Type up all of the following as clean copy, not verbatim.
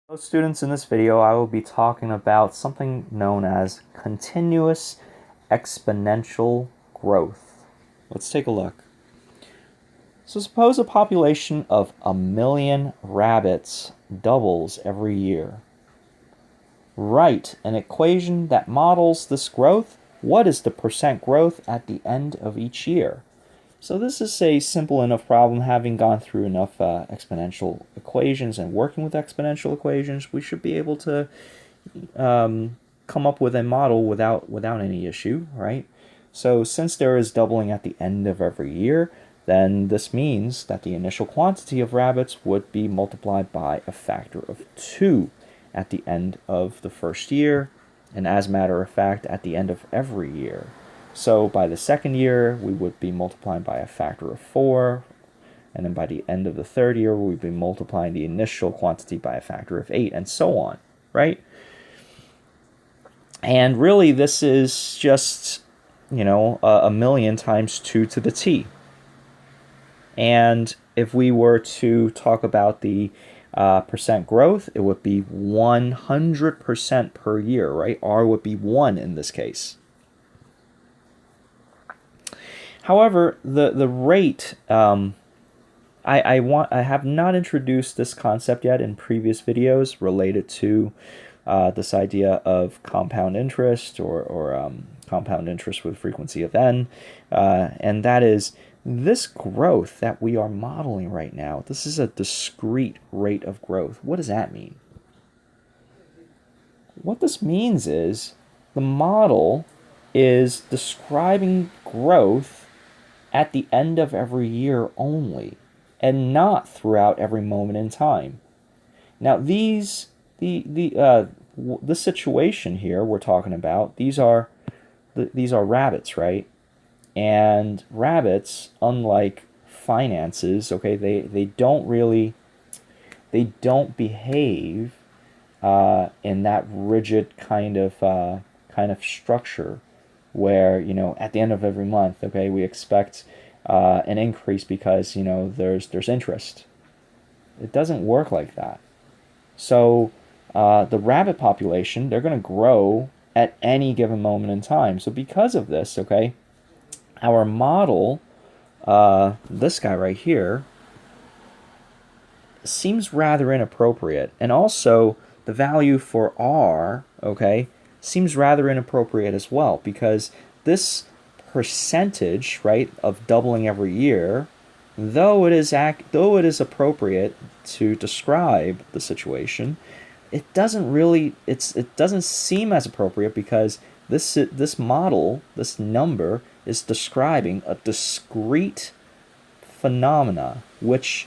Hello students, in this video I will be talking about something known as continuous exponential growth. Let's take a look. So suppose a population of 1,000,000 rabbits doubles every year. Write an equation that models this growth. What is the percent growth at the end of each year? So this is a simple enough problem. Having gone through enough exponential equations and working with exponential equations, we should be able to come up with a model without any issue, right? So since there is doubling at the end of every year, then this means that the initial quantity of rabbits would be multiplied by a factor of 2 at the end of the first year, and as a matter of fact, at the end of every year. So by the second year, we would be multiplying by a factor of 4, and then by the end of the third year, we'd be multiplying the initial quantity by a factor of 8, and so on, right? And really, this is just, a million times 2 to the t. And if we were to talk about the percent growth, it would be 100% per year, right? R would be 1 in this case. However, the rate, I have not introduced this concept yet in previous videos related to this idea of compound interest or compound interest with frequency of n, and that is this growth that we are modeling right now. This is a discrete rate of growth. What does that mean? What this means is the model is describing growth at the end of every year only, and not throughout every moment in time. Now, this situation here we're talking about, these are rabbits, right? And rabbits, unlike finances, okay, they don't behave in that rigid kind of structure where, at the end of every month, okay, we expect an increase because, there's interest. It doesn't work like that. So the rabbit population, they're going to grow at any given moment in time. So because of this, okay, our model, this guy right here, seems rather inappropriate. And also, the value for R, okay, seems rather inappropriate as well, because this percentage, right, of doubling every year, though it is appropriate to describe the situation, it doesn't seem as appropriate, because this model, this number, is describing a discrete phenomena, which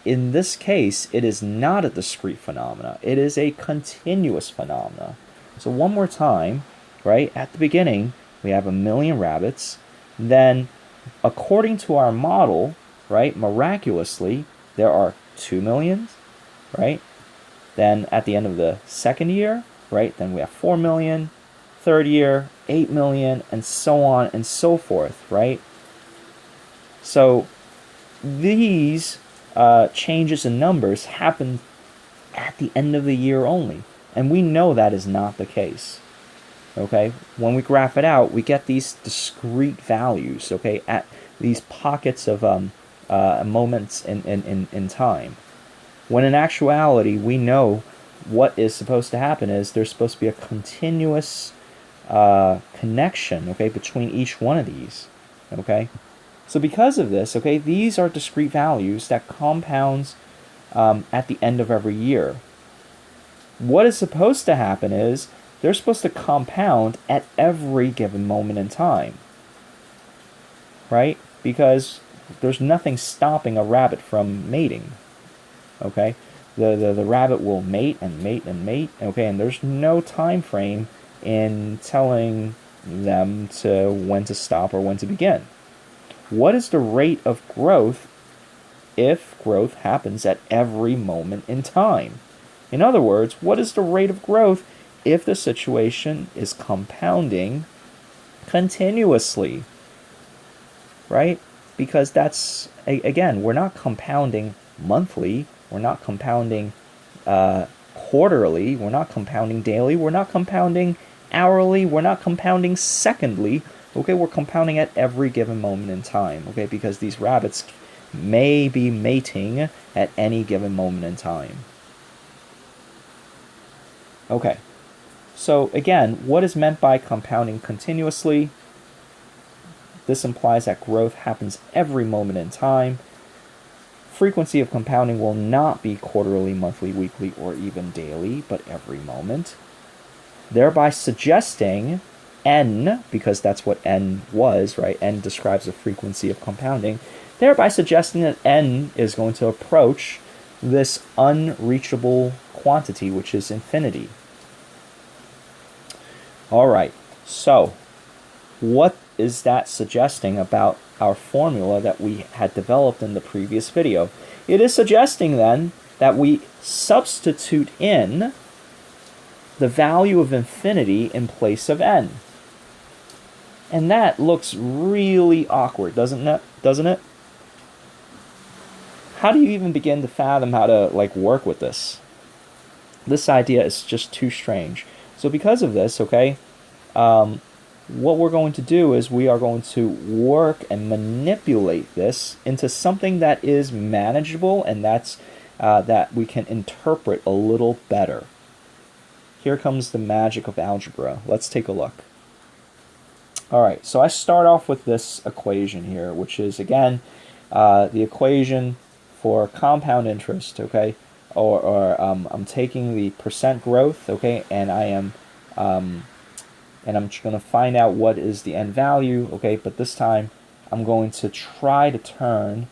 in this case, it is not a discrete phenomena. It is a continuous phenomena. So one more time, right? At the beginning, we have 1,000,000 rabbits. Then, according to our model, right, miraculously, there are 2,000,000, right? Then at the end of the second year, right, then we have 4,000,000. Third year, 8,000,000, and so on and so forth, right? So these changes in numbers happen at the end of the year only. And we know that is not the case. Okay? When we graph it out, we get these discrete values, okay, at these pockets of moments in time. When in actuality, we know what is supposed to happen is there's supposed to be a continuous connection, okay, between each one of these, okay? So because of this, okay, these are discrete values that compounds at the end of every year. What is supposed to happen is they're supposed to compound at every given moment in time, right? Because there's nothing stopping a rabbit from mating, okay? The rabbit will mate and mate and mate, okay, and there's no time frame in telling them to when to stop or when to begin. What is the rate of growth if growth happens at every moment in time? In other words, what is the rate of growth if the situation is compounding continuously? Right? Because that's, again, we're not compounding monthly, we're not compounding quarterly, we're not compounding daily, we're not compounding hourly, we're not compounding secondly, okay, we're compounding at every given moment in time, okay, because these rabbits may be mating at any given moment in time. Okay, so again, what is meant by compounding continuously? This implies that growth happens every moment in time. Frequency of compounding will not be quarterly, monthly, weekly, or even daily, but every moment, thereby suggesting n, because that's what n was, right? N describes the frequency of compounding, thereby suggesting that n is going to approach this unreachable quantity, which is infinity. All right, so what is that suggesting about our formula that we had developed in the previous video? It is suggesting then that we substitute in the value of infinity in place of n. And that looks really awkward, doesn't it? How do you even begin to fathom how to work with this? This idea is just too strange. So because of this, okay, what we're going to do is we are going to work and manipulate this into something that is manageable, and that's that we can interpret a little better. Here comes the magic of algebra. Let's take a look. All right, so I start off with this equation here, which is, again, the equation for compound interest, okay? I'm taking the percent growth, okay, and I'm going to find out what is the end value, okay? But this time, I'm going to try to turn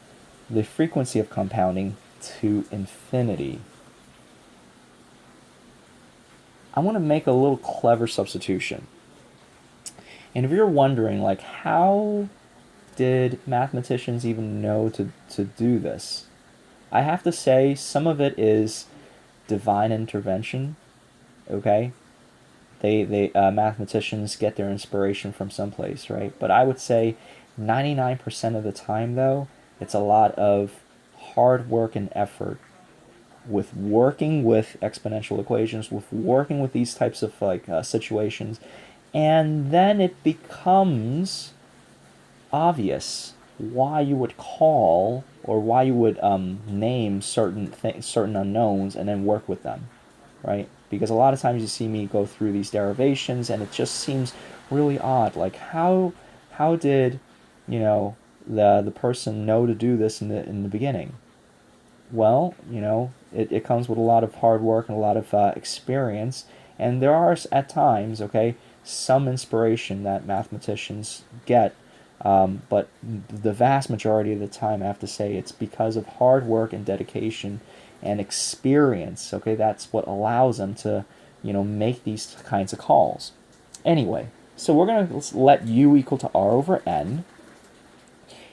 the frequency of compounding to infinity. I want to make a little clever substitution. And if you're wondering, how did mathematicians even know to do this? I have to say some of it is divine intervention, okay? Mathematicians get their inspiration from someplace, right? But I would say 99% of the time, though, it's a lot of hard work and effort with working with exponential equations, with working with these types of situations, and then it becomes obvious why you would call or why you would name certain unknowns and then work with them, right? Because a lot of times you see me go through these derivations and it just seems really odd. How did the person know to do this in the beginning? Well, it comes with a lot of hard work and a lot of experience, and there are at times, okay, some inspiration that mathematicians get, but the vast majority of the time, I have to say, it's because of hard work and dedication and experience, okay? That's what allows them to, make these kinds of calls. Anyway, so we're going to let u equal to r over n.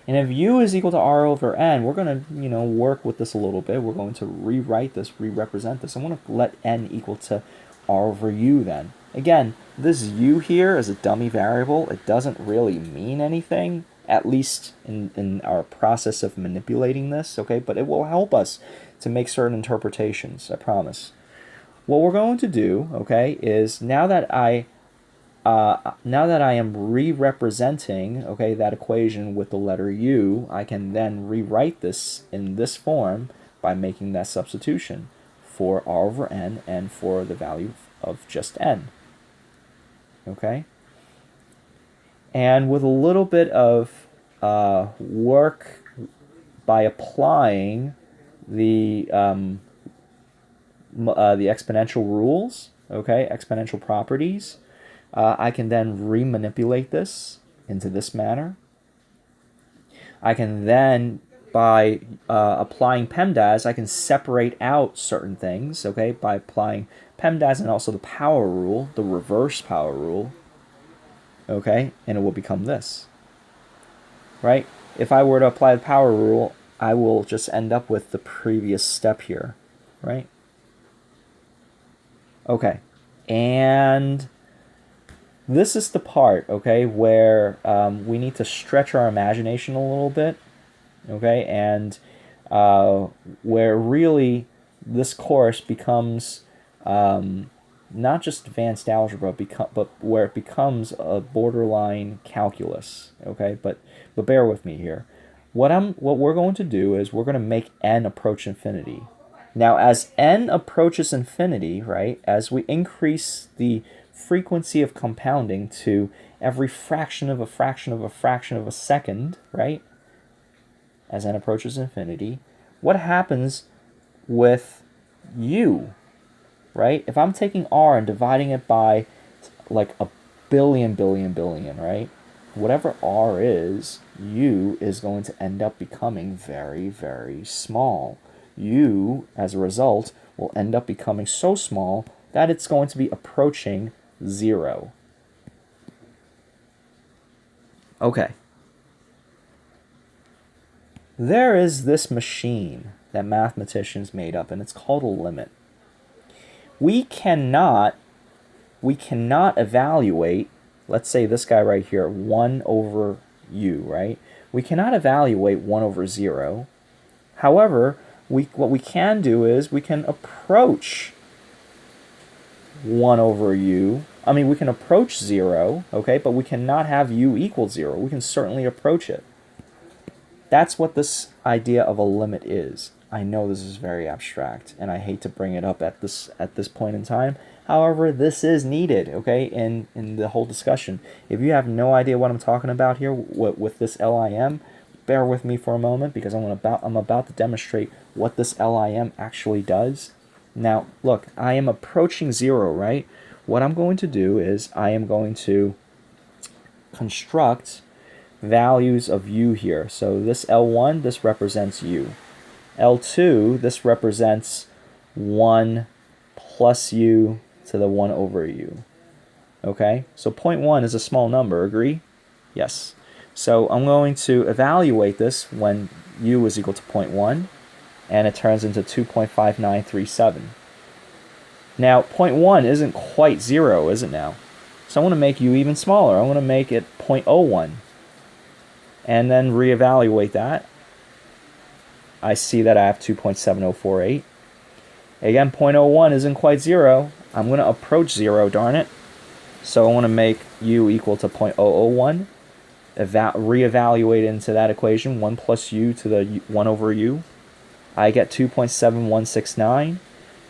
And if u is equal to r over n, we're going to, work with this a little bit. We're going to rewrite this, re-represent this. I want to let n equal to r over u then. Again, this u here is a dummy variable. It doesn't really mean anything, at least in our process of manipulating this, okay? But it will help us to make certain interpretations, I promise. What we're going to do, okay, is now that I am re-representing, okay, that equation with the letter u, I can then rewrite this in this form by making that substitution for r over n and for the value of just n. Okay? And with a little bit of work by applying the exponential rules, okay, exponential properties, I can then re-manipulate this into this manner. I can then, by applying PEMDAS, I can separate out certain things, okay, by applying PEMDAS and also the power rule, the reverse power rule, okay, and it will become this, right? If I were to apply the power rule, I will just end up with the previous step here, right? Okay, and this is the part, okay, where we need to stretch our imagination a little bit, okay, and where really this course becomes not just advanced algebra, but where it becomes a borderline calculus. Okay, but bear with me here. What we're going to do is we're going to make n approach infinity. Now, as n approaches infinity, right, as we increase the frequency of compounding to every fraction of a fraction of a fraction of a second, right, as n approaches infinity, what happens with u, right? If I'm taking r and dividing it by like a billion, right? Whatever r is, u is going to end up becoming very, very small. U, as a result, will end up becoming so small that it's going to be approaching 0. Okay. There is this machine that mathematicians made up, and it's called a limit. We cannot evaluate, let's say this guy right here, 1 over u, right? We cannot evaluate 1 over 0. However, what we can do is we can approach 1 over u. I mean, we can approach 0, okay, but we cannot have u equal 0. We can certainly approach it. That's what this idea of a limit is. I know this is very abstract, and I hate to bring it up at this point in time. However, this is needed, okay, in the whole discussion. If you have no idea what I'm talking about here with this LIM, bear with me for a moment, because I'm about to demonstrate what this LIM actually does. Now, look, I am approaching 0, right? What I'm going to do is I am going to construct values of u here. So this L1, this represents u. L2, this represents 1 plus u to the 1 over u. Okay, so 0.1 is a small number, agree? Yes. So I'm going to evaluate this when u is equal to 0.1, and it turns into 2.5937. Now, 0.1 isn't quite 0, is it now? So I want to make u even smaller. I want to make it 0.01. And then reevaluate that. I see that I have 2.7048. Again, 0.01 isn't quite 0. I'm going to approach 0, darn it. So I want to make u equal to 0.001. Reevaluate into that equation, 1 plus u to the 1 over u. I get 2.7169.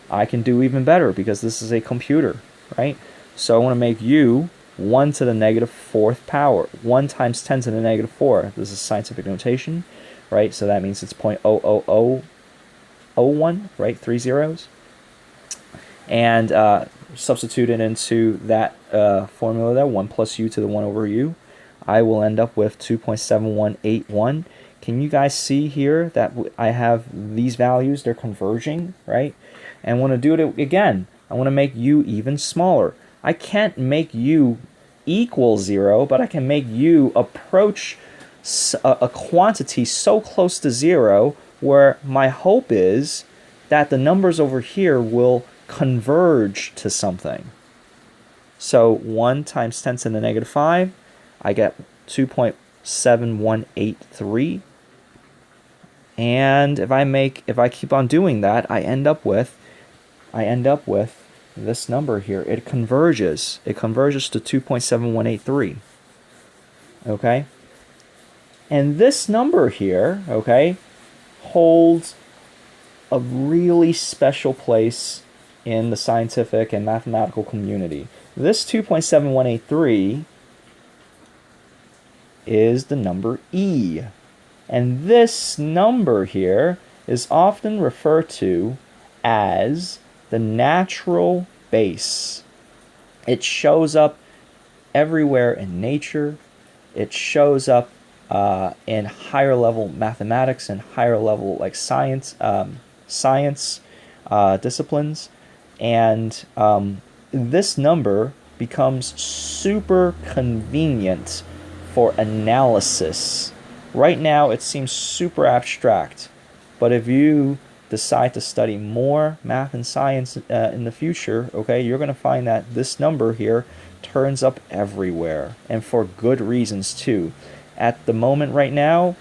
I can do even better because this is a computer, right? So I want to make u 1 to the negative 4th power. 1 times 10 to the negative 4. This is scientific notation, right? So that means it's 0.00001, right? 3 zeros. And substitute it into that formula there, 1 plus u to the 1 over u. I will end up with 2.7181. Can you guys see here that I have these values? They're converging, right? And I want to do it again. I want to make u even smaller. I can't make u equal 0, but I can make u approach a quantity so close to 0 where my hope is that the numbers over here will converge to something. So 1 times 10 to the negative 5, I get 2.7183. And if I keep on doing that, I end up with this number here. It converges to 2.7183. Okay? And this number here, okay, holds a really special place in the scientific and mathematical community. This 2.7183 is the number E. And this number here is often referred to as the natural base. It shows up everywhere in nature. It shows up in higher level mathematics and higher level like science disciplines. And this number becomes super convenient for analysis. Right now it seems super abstract, but if you decide to study more math and science in the future, okay, you're going to find that this number here turns up everywhere, and for good reasons too. At the moment right now,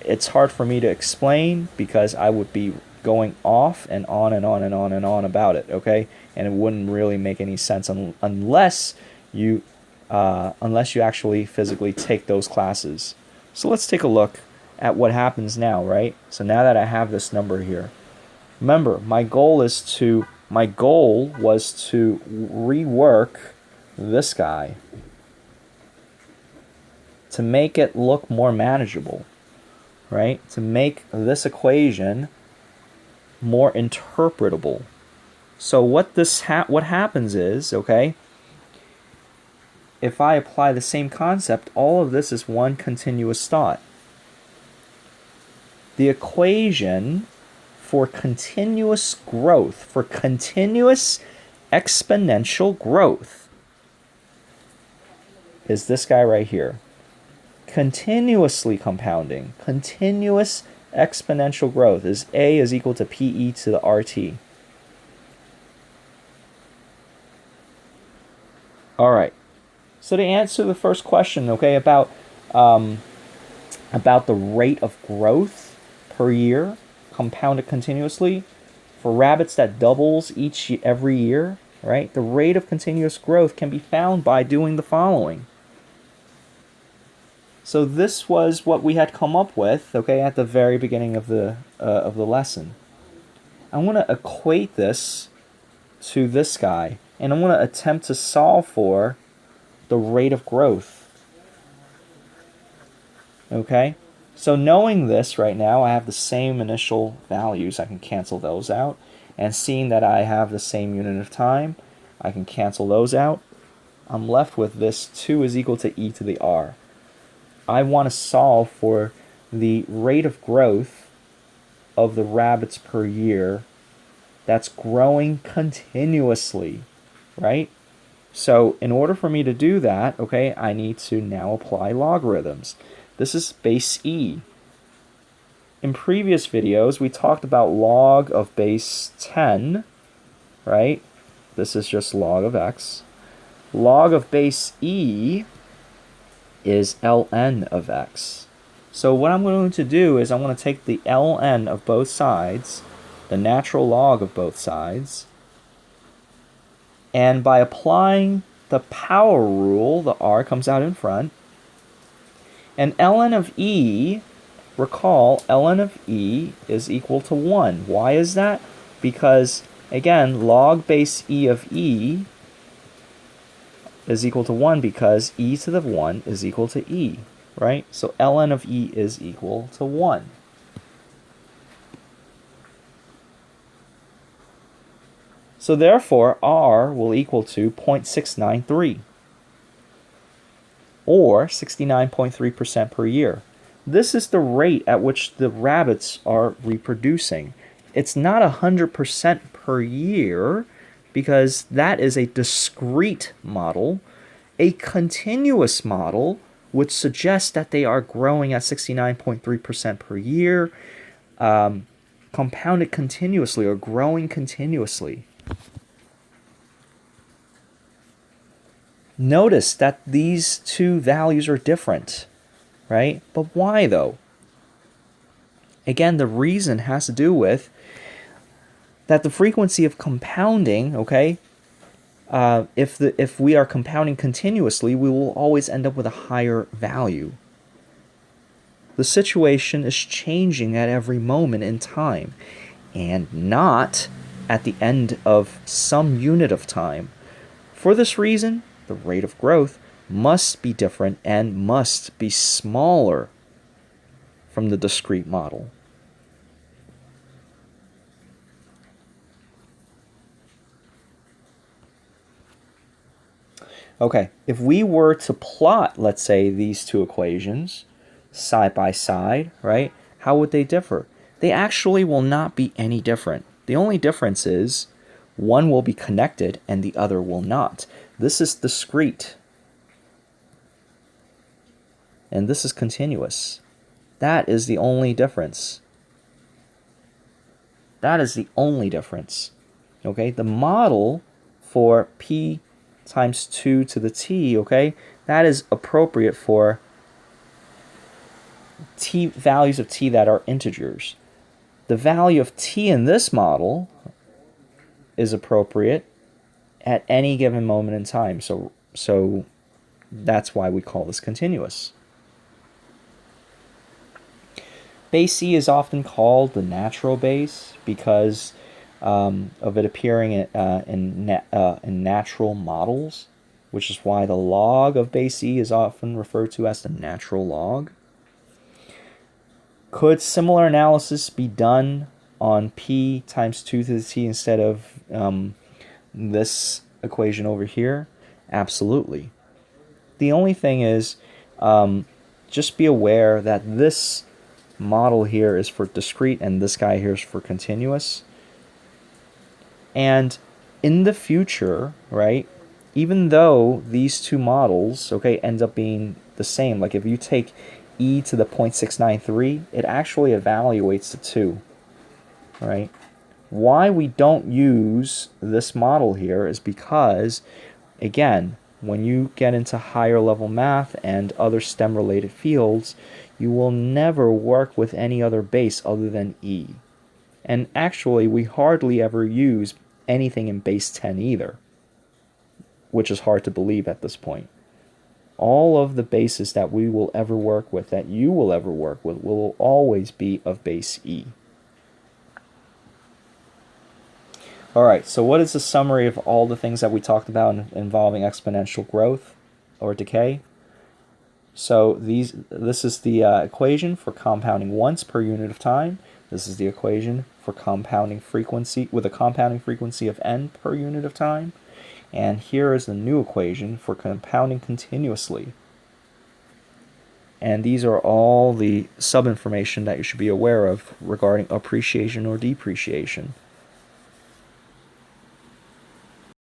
it's hard for me to explain because I would be going off and on and on and on and on about it, okay? And it wouldn't really make any sense unless you actually physically take those classes. So let's take a look at what happens now, right? So now that I have this number here, remember my goal was to rework this guy to make it look more manageable, right? To make this equation more interpretable. So what happens is, okay, if I apply the same concept, all of this is one continuous thought. The equation for continuous growth, for continuous exponential growth, is this guy right here. Continuously compounding, continuous exponential growth is A is equal to PE to the RT. All right. So to answer the first question, okay, about the rate of growth per year, compounded continuously, for rabbits that doubles every year, right? The rate of continuous growth can be found by doing the following. So this was what we had come up with, okay, at the very beginning of the lesson. I'm going to equate this to this guy, and I'm going to attempt to solve for the rate of growth. Okay? So knowing this right now, I have the same initial values. I can cancel those out. And seeing that I have the same unit of time, I can cancel those out. I'm left with this 2 is equal to e to the r. I want to solve for the rate of growth of the rabbits per year that's growing continuously, right? So in order for me to do that, okay, I need to now apply logarithms. This is base e. In previous videos, we talked about log of base 10, right? This is just log of x. Log of base e is ln of x. So what I'm going to do is I'm going to take the ln of both sides, the natural log of both sides, and by applying the power rule, the r comes out in front, and ln of e, recall, ln of e is equal to 1. Why is that? Because, again, log base e of e is equal to 1 because e to the 1 is equal to e, right? So ln of e is equal to 1. So therefore, r will equal to 0.693, or 69.3% per year. This is the rate at which the rabbits are reproducing. It's not 100% per year, because that is a discrete model. A continuous model would suggest that they are growing at 69.3% per year, compounded continuously or growing continuously. Notice that these two values are different, right? But why though? Again, the reason has to do with that the frequency of compounding, okay, if we are compounding continuously, we will always end up with a higher value. The situation is changing at every moment in time, and not at the end of some unit of time. For this reason, the rate of growth must be different and must be smaller from the discrete model. Okay, if we were to plot, let's say, these two equations side by side, right, how would they differ? They actually will not be any different. The only difference is one will be connected and the other will not. This is discrete, and this is continuous. That is the only difference. That is the only difference. Okay, the model for p times 2 to the t, okay, that is appropriate for t values of t that are integers. the value of t in this model is appropriate at any given moment in time. So that's why we call this continuous. Base e is often called the natural base because of it appearing in natural models, which is why the log of base e is often referred to as the natural log. Could similar analysis be done on p times 2 to the t instead of this equation over here? Absolutely. The only thing is, just be aware that this model here is for discrete and this guy here is for continuous. And in the future, right, even though these two models, okay, end up being the same, like if you take e to the 0.693, it actually evaluates the 2, right? Why we don't use this model here is because, again, when you get into higher level math and other STEM related fields, you will never work with any other base other than e. And actually, we hardly ever use anything in base 10 either, which is hard to believe at this point. All of the bases that we will ever work with, that you will ever work with, will always be of base e. Alright, so what is the summary of all the things that we talked about involving exponential growth or decay? So this is the equation for compounding once per unit of time. This is the equation for compounding frequency with a compounding frequency of n per unit of time. And here is the new equation for compounding continuously. And these are all the sub-information that you should be aware of regarding appreciation or depreciation.